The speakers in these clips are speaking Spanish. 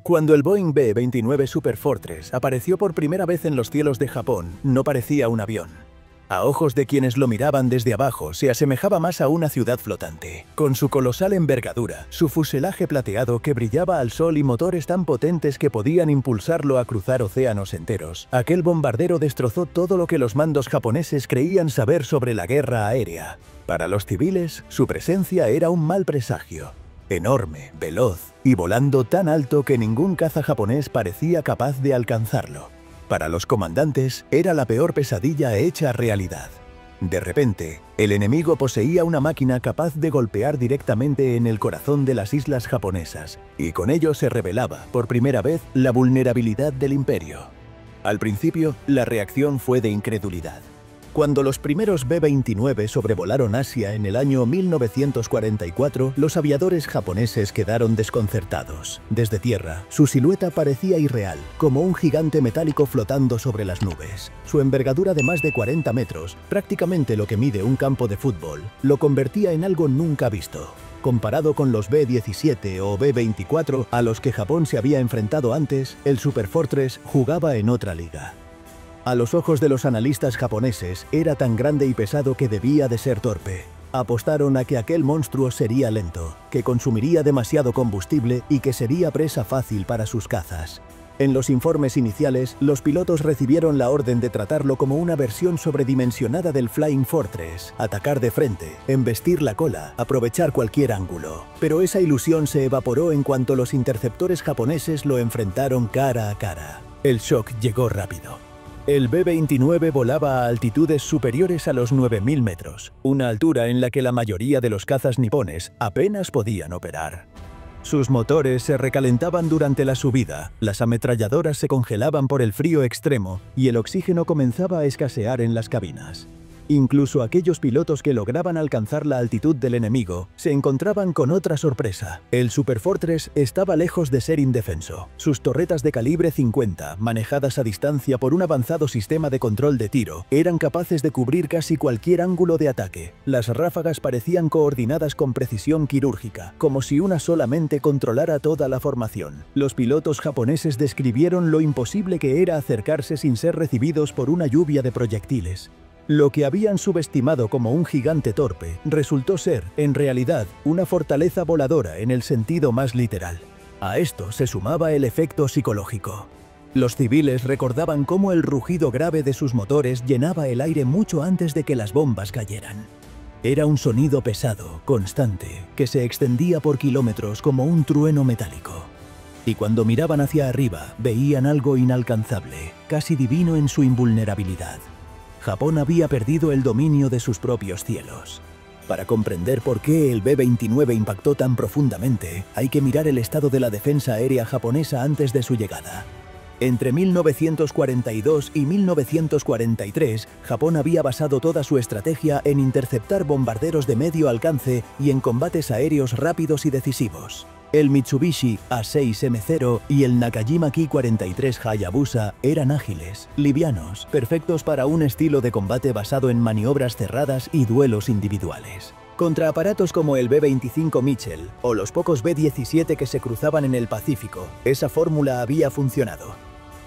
Cuando el Boeing B-29 Super Fortress apareció por primera vez en los cielos de Japón, no parecía un avión. A ojos de quienes lo miraban desde abajo, se asemejaba más a una ciudad flotante. Con su colosal envergadura, su fuselaje plateado que brillaba al sol y motores tan potentes que podían impulsarlo a cruzar océanos enteros, aquel bombardero destrozó todo lo que los mandos japoneses creían saber sobre la guerra aérea. Para los civiles, su presencia era un mal presagio. Enorme, veloz y volando tan alto que ningún caza japonés parecía capaz de alcanzarlo. Para los comandantes, era la peor pesadilla hecha realidad. De repente, el enemigo poseía una máquina capaz de golpear directamente en el corazón de las islas japonesas, y con ello se revelaba, por primera vez, la vulnerabilidad del imperio. Al principio, la reacción fue de incredulidad. Cuando los primeros B-29 sobrevolaron Asia en el año 1944, los aviadores japoneses quedaron desconcertados. Desde tierra, su silueta parecía irreal, como un gigante metálico flotando sobre las nubes. Su envergadura de más de 40 metros, prácticamente lo que mide un campo de fútbol, lo convertía en algo nunca visto. Comparado con los B-17 o B-24 a los que Japón se había enfrentado antes, el Super Fortress jugaba en otra liga. A los ojos de los analistas japoneses, era tan grande y pesado que debía de ser torpe. Apostaron a que aquel monstruo sería lento, que consumiría demasiado combustible y que sería presa fácil para sus cazas. En los informes iniciales, los pilotos recibieron la orden de tratarlo como una versión sobredimensionada del Flying Fortress, atacar de frente, embestir la cola, aprovechar cualquier ángulo. Pero esa ilusión se evaporó en cuanto los interceptores japoneses lo enfrentaron cara a cara. El shock llegó rápido. El B-29 volaba a altitudes superiores a los 9.000 metros, una altura en la que la mayoría de los cazas nipones apenas podían operar. Sus motores se recalentaban durante la subida, las ametralladoras se congelaban por el frío extremo y el oxígeno comenzaba a escasear en las cabinas. Incluso aquellos pilotos que lograban alcanzar la altitud del enemigo se encontraban con otra sorpresa. El Super Fortress estaba lejos de ser indefenso. Sus torretas de calibre 50, manejadas a distancia por un avanzado sistema de control de tiro, eran capaces de cubrir casi cualquier ángulo de ataque. Las ráfagas parecían coordinadas con precisión quirúrgica, como si una solamente controlara toda la formación. Los pilotos japoneses describieron lo imposible que era acercarse sin ser recibidos por una lluvia de proyectiles. Lo que habían subestimado como un gigante torpe resultó ser, en realidad, una fortaleza voladora en el sentido más literal. A esto se sumaba el efecto psicológico. Los civiles recordaban cómo el rugido grave de sus motores llenaba el aire mucho antes de que las bombas cayeran. Era un sonido pesado, constante, que se extendía por kilómetros como un trueno metálico. Y cuando miraban hacia arriba, veían algo inalcanzable, casi divino en su invulnerabilidad. Japón había perdido el dominio de sus propios cielos. Para comprender por qué el B-29 impactó tan profundamente, hay que mirar el estado de la defensa aérea japonesa antes de su llegada. Entre 1942 y 1943, Japón había basado toda su estrategia en interceptar bombarderos de medio alcance y en combates aéreos rápidos y decisivos. El Mitsubishi A6M0 y el Nakajima Ki-43 Hayabusa eran ágiles, livianos, perfectos para un estilo de combate basado en maniobras cerradas y duelos individuales. Contra aparatos como el B-25 Mitchell o los pocos B-17 que se cruzaban en el Pacífico, esa fórmula había funcionado.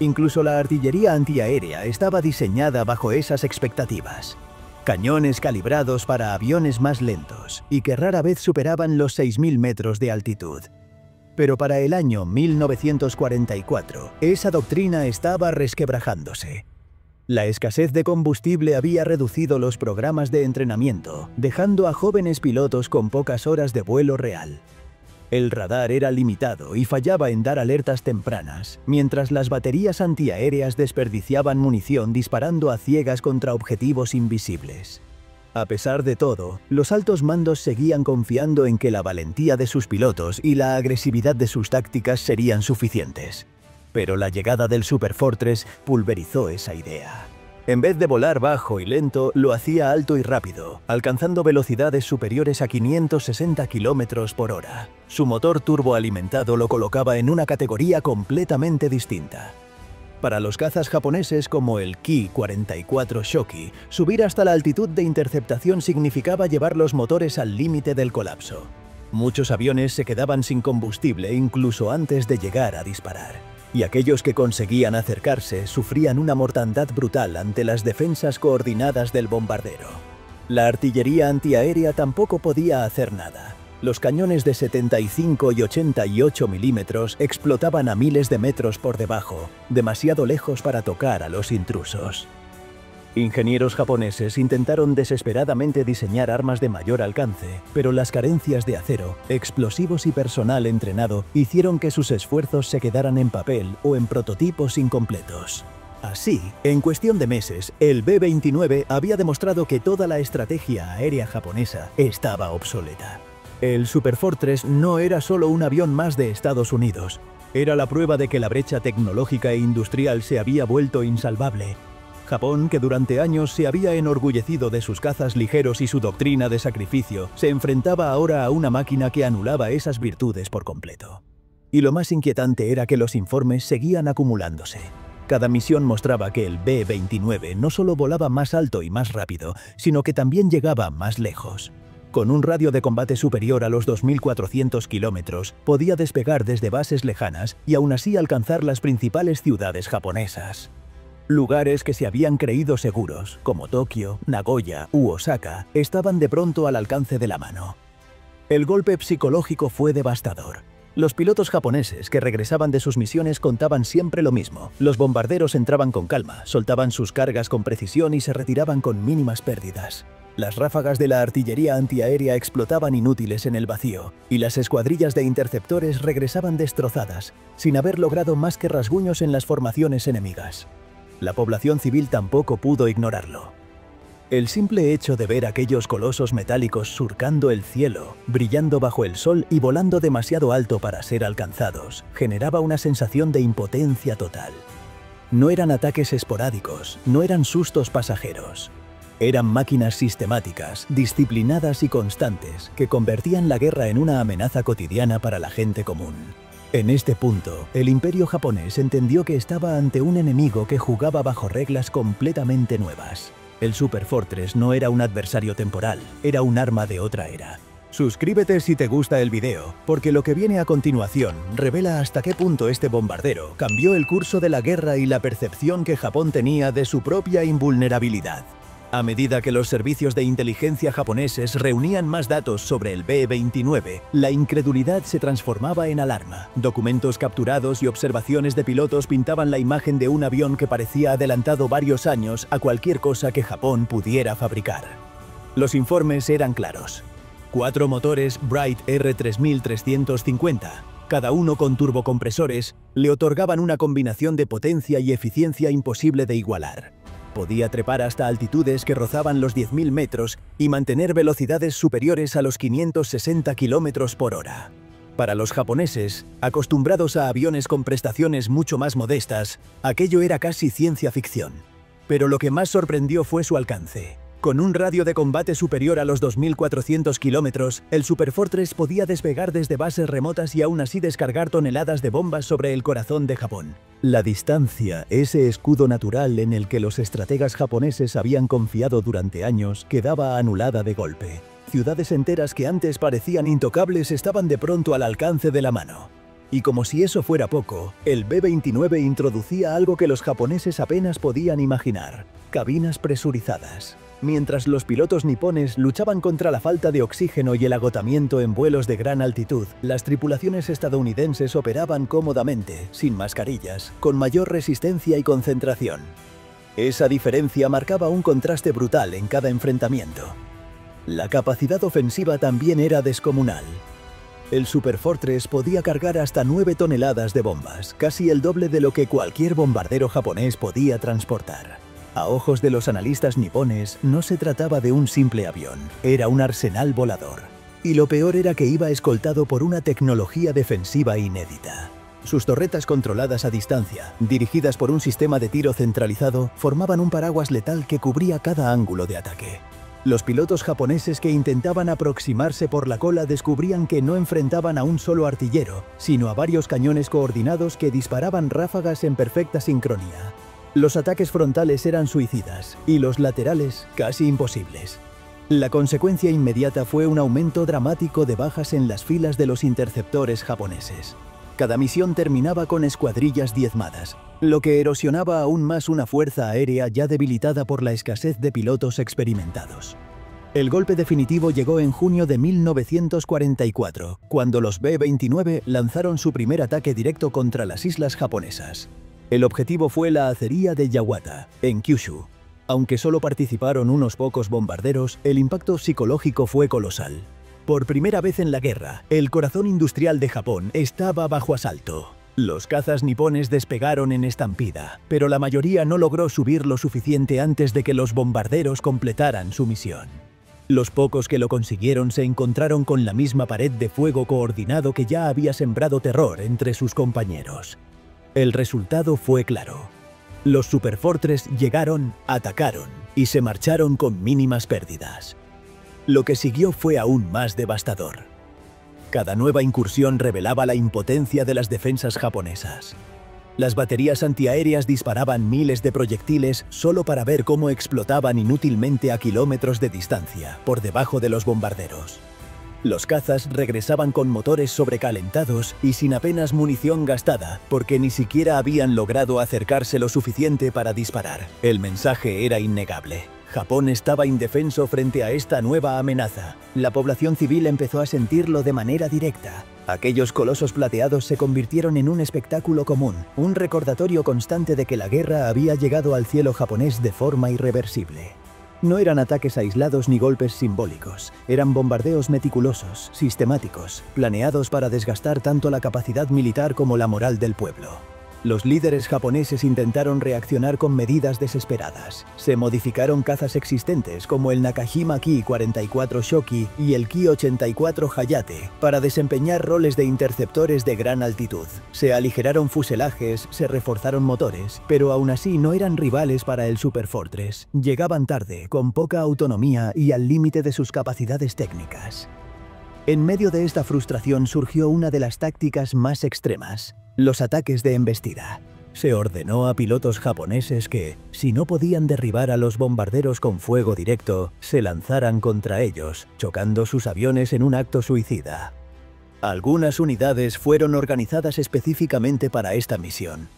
Incluso la artillería antiaérea estaba diseñada bajo esas expectativas. Cañones calibrados para aviones más lentos y que rara vez superaban los 6.000 metros de altitud. Pero para el año 1944, esa doctrina estaba resquebrajándose. La escasez de combustible había reducido los programas de entrenamiento, dejando a jóvenes pilotos con pocas horas de vuelo real. El radar era limitado y fallaba en dar alertas tempranas, mientras las baterías antiaéreas desperdiciaban munición disparando a ciegas contra objetivos invisibles. A pesar de todo, los altos mandos seguían confiando en que la valentía de sus pilotos y la agresividad de sus tácticas serían suficientes. Pero la llegada del Super Fortress pulverizó esa idea. En vez de volar bajo y lento, lo hacía alto y rápido, alcanzando velocidades superiores a 560 km por hora. Su motor turboalimentado lo colocaba en una categoría completamente distinta. Para los cazas japoneses como el Ki-44 Shoki, subir hasta la altitud de interceptación significaba llevar los motores al límite del colapso. Muchos aviones se quedaban sin combustible incluso antes de llegar a disparar. Y aquellos que conseguían acercarse sufrían una mortandad brutal ante las defensas coordinadas del bombardero. La artillería antiaérea tampoco podía hacer nada. Los cañones de 75 y 88 milímetros explotaban a miles de metros por debajo, demasiado lejos para tocar a los intrusos. Ingenieros japoneses intentaron desesperadamente diseñar armas de mayor alcance, pero las carencias de acero, explosivos y personal entrenado hicieron que sus esfuerzos se quedaran en papel o en prototipos incompletos. Así, en cuestión de meses, el B-29 había demostrado que toda la estrategia aérea japonesa estaba obsoleta. El Superfortress no era solo un avión más de Estados Unidos, era la prueba de que la brecha tecnológica e industrial se había vuelto insalvable. Japón, que durante años se había enorgullecido de sus cazas ligeros y su doctrina de sacrificio, se enfrentaba ahora a una máquina que anulaba esas virtudes por completo. Y lo más inquietante era que los informes seguían acumulándose. Cada misión mostraba que el B-29 no solo volaba más alto y más rápido, sino que también llegaba más lejos. Con un radio de combate superior a los 2.400 kilómetros, podía despegar desde bases lejanas y aún así alcanzar las principales ciudades japonesas. Lugares que se habían creído seguros, como Tokio, Nagoya u Osaka, estaban de pronto al alcance de la mano. El golpe psicológico fue devastador. Los pilotos japoneses que regresaban de sus misiones contaban siempre lo mismo. Los bombarderos entraban con calma, soltaban sus cargas con precisión y se retiraban con mínimas pérdidas. Las ráfagas de la artillería antiaérea explotaban inútiles en el vacío, y las escuadrillas de interceptores regresaban destrozadas, sin haber logrado más que rasguños en las formaciones enemigas. La población civil tampoco pudo ignorarlo. El simple hecho de ver aquellos colosos metálicos surcando el cielo, brillando bajo el sol y volando demasiado alto para ser alcanzados, generaba una sensación de impotencia total. No eran ataques esporádicos, no eran sustos pasajeros. Eran máquinas sistemáticas, disciplinadas y constantes, que convertían la guerra en una amenaza cotidiana para la gente común. En este punto, el Imperio japonés entendió que estaba ante un enemigo que jugaba bajo reglas completamente nuevas. El Superfortress no era un adversario temporal, era un arma de otra era. Suscríbete si te gusta el video, porque lo que viene a continuación revela hasta qué punto este bombardero cambió el curso de la guerra y la percepción que Japón tenía de su propia invulnerabilidad. A medida que los servicios de inteligencia japoneses reunían más datos sobre el B-29, la incredulidad se transformaba en alarma. Documentos capturados y observaciones de pilotos pintaban la imagen de un avión que parecía adelantado varios años a cualquier cosa que Japón pudiera fabricar. Los informes eran claros. 4 motores Bright R3350, cada uno con turbocompresores, le otorgaban una combinación de potencia y eficiencia imposible de igualar. Podía trepar hasta altitudes que rozaban los 10.000 metros y mantener velocidades superiores a los 560 km por hora. Para los japoneses, acostumbrados a aviones con prestaciones mucho más modestas, aquello era casi ciencia ficción. Pero lo que más sorprendió fue su alcance. Con un radio de combate superior a los 2.400 kilómetros, el Superfortress podía despegar desde bases remotas y aún así descargar toneladas de bombas sobre el corazón de Japón. La distancia, ese escudo natural en el que los estrategas japoneses habían confiado durante años, quedaba anulada de golpe. Ciudades enteras que antes parecían intocables estaban de pronto al alcance de la mano. Y como si eso fuera poco, el B-29 introducía algo que los japoneses apenas podían imaginar: cabinas presurizadas. Mientras los pilotos nipones luchaban contra la falta de oxígeno y el agotamiento en vuelos de gran altitud, las tripulaciones estadounidenses operaban cómodamente, sin mascarillas, con mayor resistencia y concentración. Esa diferencia marcaba un contraste brutal en cada enfrentamiento. La capacidad ofensiva también era descomunal. El Superfortress podía cargar hasta 9 toneladas de bombas, casi el doble de lo que cualquier bombardero japonés podía transportar. A ojos de los analistas nipones, no se trataba de un simple avión, era un arsenal volador. Y lo peor era que iba escoltado por una tecnología defensiva inédita. Sus torretas controladas a distancia, dirigidas por un sistema de tiro centralizado, formaban un paraguas letal que cubría cada ángulo de ataque. Los pilotos japoneses que intentaban aproximarse por la cola descubrían que no enfrentaban a un solo artillero, sino a varios cañones coordinados que disparaban ráfagas en perfecta sincronía. Los ataques frontales eran suicidas y los laterales casi imposibles. La consecuencia inmediata fue un aumento dramático de bajas en las filas de los interceptores japoneses. Cada misión terminaba con escuadrillas diezmadas, lo que erosionaba aún más una fuerza aérea ya debilitada por la escasez de pilotos experimentados. El golpe definitivo llegó en junio de 1944, cuando los B-29 lanzaron su primer ataque directo contra las islas japonesas. El objetivo fue la acería de Yawata, en Kyushu. Aunque solo participaron unos pocos bombarderos, el impacto psicológico fue colosal. Por primera vez en la guerra, el corazón industrial de Japón estaba bajo asalto. Los cazas nipones despegaron en estampida, pero la mayoría no logró subir lo suficiente antes de que los bombarderos completaran su misión. Los pocos que lo consiguieron se encontraron con la misma pared de fuego coordinado que ya había sembrado terror entre sus compañeros. El resultado fue claro. Los Superfortress llegaron, atacaron y se marcharon con mínimas pérdidas. Lo que siguió fue aún más devastador. Cada nueva incursión revelaba la impotencia de las defensas japonesas. Las baterías antiaéreas disparaban miles de proyectiles solo para ver cómo explotaban inútilmente a kilómetros de distancia, por debajo de los bombarderos. Los cazas regresaban con motores sobrecalentados y sin apenas munición gastada, porque ni siquiera habían logrado acercarse lo suficiente para disparar. El mensaje era innegable. Japón estaba indefenso frente a esta nueva amenaza. La población civil empezó a sentirlo de manera directa. Aquellos colosos plateados se convirtieron en un espectáculo común, un recordatorio constante de que la guerra había llegado al cielo japonés de forma irreversible. No eran ataques aislados ni golpes simbólicos, eran bombardeos meticulosos, sistemáticos, planeados para desgastar tanto la capacidad militar como la moral del pueblo. Los líderes japoneses intentaron reaccionar con medidas desesperadas. Se modificaron cazas existentes como el Nakajima Ki-44 Shoki y el Ki-84 Hayate para desempeñar roles de interceptores de gran altitud. Se aligeraron fuselajes, se reforzaron motores, pero aún así no eran rivales para el Superfortress. Llegaban tarde, con poca autonomía y al límite de sus capacidades técnicas. En medio de esta frustración surgió una de las tácticas más extremas: los ataques de embestida. Se ordenó a pilotos japoneses que, si no podían derribar a los bombarderos con fuego directo, se lanzaran contra ellos, chocando sus aviones en un acto suicida. Algunas unidades fueron organizadas específicamente para esta misión.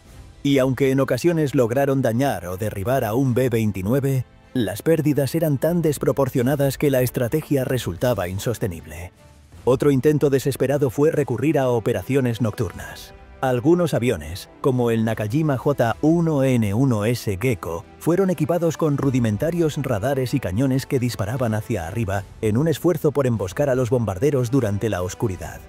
Y aunque en ocasiones lograron dañar o derribar a un B-29, las pérdidas eran tan desproporcionadas que la estrategia resultaba insostenible. Otro intento desesperado fue recurrir a operaciones nocturnas. Algunos aviones, como el Nakajima J-1N1S Gecko, fueron equipados con rudimentarios radares y cañones que disparaban hacia arriba en un esfuerzo por emboscar a los bombarderos durante la oscuridad.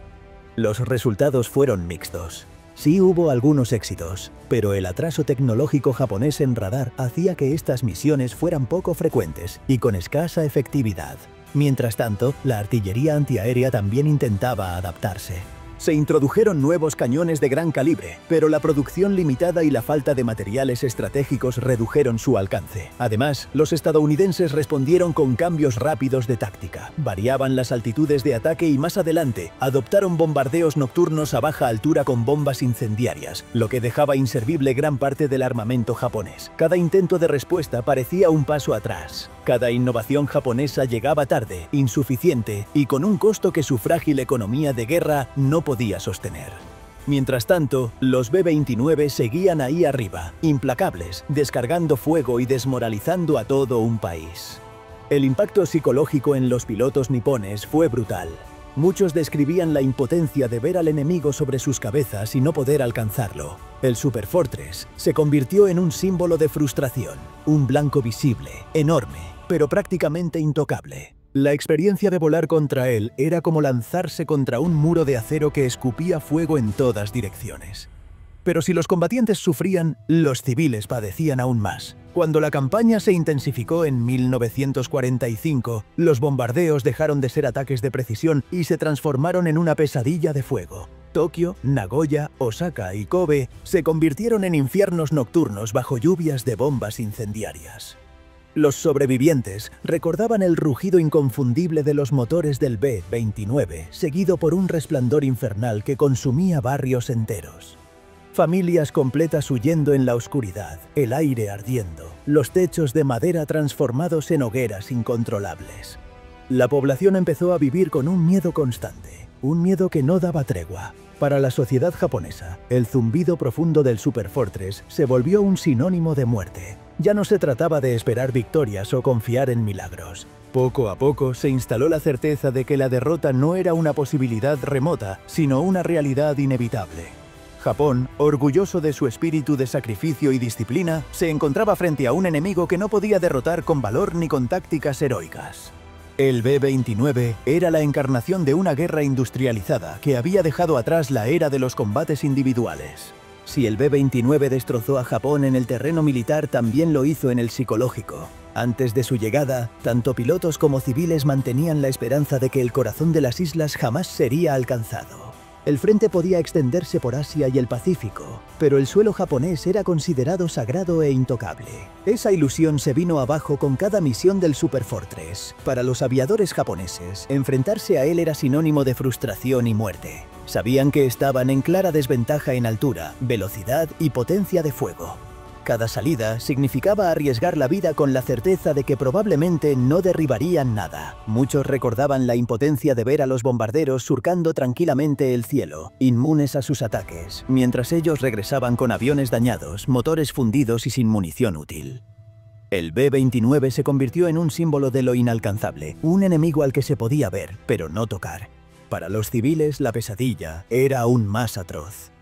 Los resultados fueron mixtos. Sí hubo algunos éxitos, pero el atraso tecnológico japonés en radar hacía que estas misiones fueran poco frecuentes y con escasa efectividad. Mientras tanto, la artillería antiaérea también intentaba adaptarse. Se introdujeron nuevos cañones de gran calibre, pero la producción limitada y la falta de materiales estratégicos redujeron su alcance. Además, los estadounidenses respondieron con cambios rápidos de táctica. Variaban las altitudes de ataque y más adelante, adoptaron bombardeos nocturnos a baja altura con bombas incendiarias, lo que dejaba inservible gran parte del armamento japonés. Cada intento de respuesta parecía un paso atrás. Cada innovación japonesa llegaba tarde, insuficiente y con un costo que su frágil economía de guerra no podía sostener. Mientras tanto, los B-29 seguían ahí arriba, implacables, descargando fuego y desmoralizando a todo un país. El impacto psicológico en los pilotos nipones fue brutal. Muchos describían la impotencia de ver al enemigo sobre sus cabezas y no poder alcanzarlo. El Superfortress se convirtió en un símbolo de frustración, un blanco visible, enorme, pero prácticamente intocable. La experiencia de volar contra él era como lanzarse contra un muro de acero que escupía fuego en todas direcciones. Pero si los combatientes sufrían, los civiles padecían aún más. Cuando la campaña se intensificó en 1945, los bombardeos dejaron de ser ataques de precisión y se transformaron en una pesadilla de fuego. Tokio, Nagoya, Osaka y Kobe se convirtieron en infiernos nocturnos bajo lluvias de bombas incendiarias. Los sobrevivientes recordaban el rugido inconfundible de los motores del B-29, seguido por un resplandor infernal que consumía barrios enteros. Familias completas huyendo en la oscuridad, el aire ardiendo, los techos de madera transformados en hogueras incontrolables. La población empezó a vivir con un miedo constante, un miedo que no daba tregua. Para la sociedad japonesa, el zumbido profundo del Superfortress se volvió un sinónimo de muerte. Ya no se trataba de esperar victorias o confiar en milagros. Poco a poco se instaló la certeza de que la derrota no era una posibilidad remota, sino una realidad inevitable. Japón, orgulloso de su espíritu de sacrificio y disciplina, se encontraba frente a un enemigo que no podía derrotar con valor ni con tácticas heroicas. El B-29 era la encarnación de una guerra industrializada que había dejado atrás la era de los combates individuales. Si el B-29 destrozó a Japón en el terreno militar, también lo hizo en el psicológico. Antes de su llegada, tanto pilotos como civiles mantenían la esperanza de que el corazón de las islas jamás sería alcanzado. El frente podía extenderse por Asia y el Pacífico, pero el suelo japonés era considerado sagrado e intocable. Esa ilusión se vino abajo con cada misión del Superfortress. Para los aviadores japoneses, enfrentarse a él era sinónimo de frustración y muerte. Sabían que estaban en clara desventaja en altura, velocidad y potencia de fuego. Cada salida significaba arriesgar la vida con la certeza de que probablemente no derribarían nada. Muchos recordaban la impotencia de ver a los bombarderos surcando tranquilamente el cielo, inmunes a sus ataques, mientras ellos regresaban con aviones dañados, motores fundidos y sin munición útil. El B-29 se convirtió en un símbolo de lo inalcanzable, un enemigo al que se podía ver, pero no tocar. Para los civiles, la pesadilla era aún más atroz.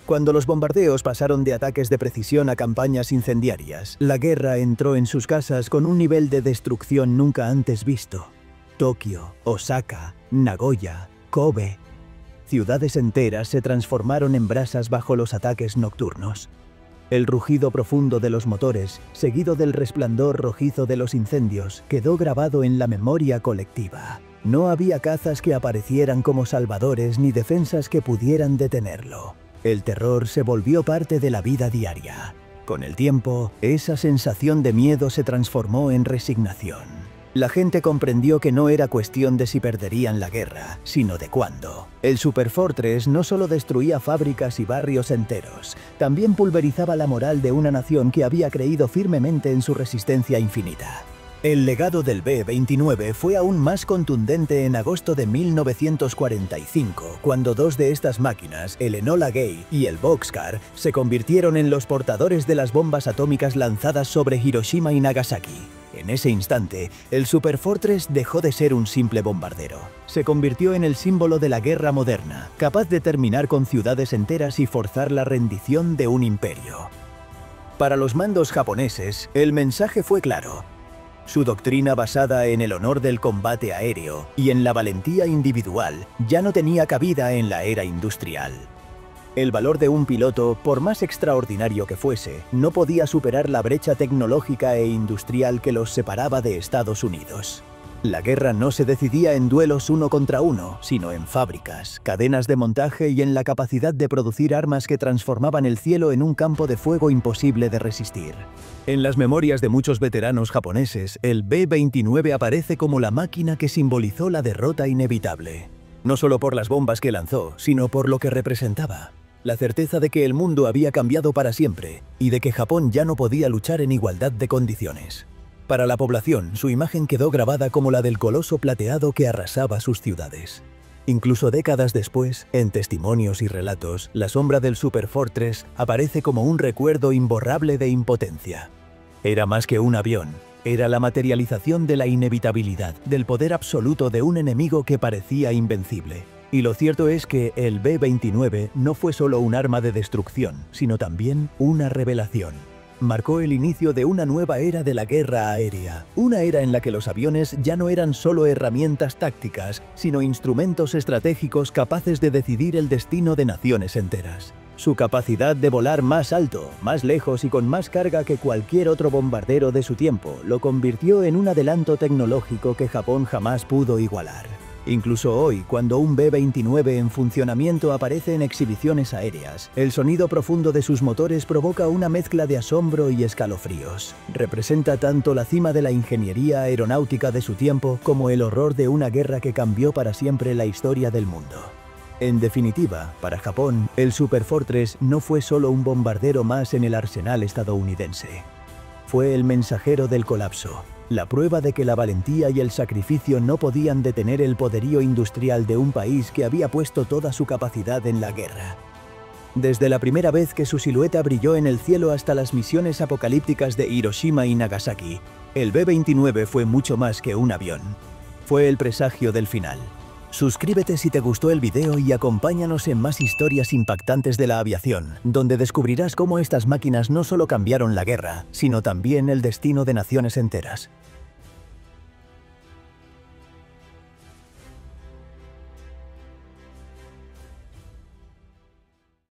Cuando los bombardeos pasaron de ataques de precisión a campañas incendiarias, la guerra entró en sus casas con un nivel de destrucción nunca antes visto. Tokio, Osaka, Nagoya, Kobe. Ciudades enteras se transformaron en brasas bajo los ataques nocturnos. El rugido profundo de los motores, seguido del resplandor rojizo de los incendios, quedó grabado en la memoria colectiva. No había cazas que aparecieran como salvadores ni defensas que pudieran detenerlo. El terror se volvió parte de la vida diaria. Con el tiempo, esa sensación de miedo se transformó en resignación. La gente comprendió que no era cuestión de si perderían la guerra, sino de cuándo. El Superfortress no solo destruía fábricas y barrios enteros, también pulverizaba la moral de una nación que había creído firmemente en su resistencia infinita. El legado del B-29 fue aún más contundente en agosto de 1945, cuando dos de estas máquinas, el Enola Gay y el Boxcar, se convirtieron en los portadores de las bombas atómicas lanzadas sobre Hiroshima y Nagasaki. En ese instante, el Superfortress dejó de ser un simple bombardero. Se convirtió en el símbolo de la guerra moderna, capaz de terminar con ciudades enteras y forzar la rendición de un imperio. Para los mandos japoneses, el mensaje fue claro. Su doctrina basada en el honor del combate aéreo y en la valentía individual ya no tenía cabida en la era industrial. El valor de un piloto, por más extraordinario que fuese, no podía superar la brecha tecnológica e industrial que los separaba de Estados Unidos. La guerra no se decidía en duelos uno contra uno, sino en fábricas, cadenas de montaje y en la capacidad de producir armas que transformaban el cielo en un campo de fuego imposible de resistir. En las memorias de muchos veteranos japoneses, el B-29 aparece como la máquina que simbolizó la derrota inevitable. No solo por las bombas que lanzó, sino por lo que representaba. La certeza de que el mundo había cambiado para siempre y de que Japón ya no podía luchar en igualdad de condiciones. Para la población, su imagen quedó grabada como la del coloso plateado que arrasaba sus ciudades. Incluso décadas después, en testimonios y relatos, la sombra del Superfortress aparece como un recuerdo imborrable de impotencia. Era más que un avión, era la materialización de la inevitabilidad, del poder absoluto de un enemigo que parecía invencible. Y lo cierto es que el B-29 no fue solo un arma de destrucción, sino también una revelación. Marcó el inicio de una nueva era de la guerra aérea, una era en la que los aviones ya no eran solo herramientas tácticas, sino instrumentos estratégicos capaces de decidir el destino de naciones enteras. Su capacidad de volar más alto, más lejos y con más carga que cualquier otro bombardero de su tiempo lo convirtió en un adelanto tecnológico que Japón jamás pudo igualar. Incluso hoy, cuando un B-29 en funcionamiento aparece en exhibiciones aéreas, el sonido profundo de sus motores provoca una mezcla de asombro y escalofríos. Representa tanto la cima de la ingeniería aeronáutica de su tiempo como el horror de una guerra que cambió para siempre la historia del mundo. En definitiva, para Japón, el Superfortress no fue solo un bombardero más en el arsenal estadounidense. Fue el mensajero del colapso, la prueba de que la valentía y el sacrificio no podían detener el poderío industrial de un país que había puesto toda su capacidad en la guerra. Desde la primera vez que su silueta brilló en el cielo hasta las misiones apocalípticas de Hiroshima y Nagasaki, el B-29 fue mucho más que un avión. Fue el presagio del final. Suscríbete si te gustó el video y acompáñanos en más historias impactantes de la aviación, donde descubrirás cómo estas máquinas no solo cambiaron la guerra, sino también el destino de naciones enteras.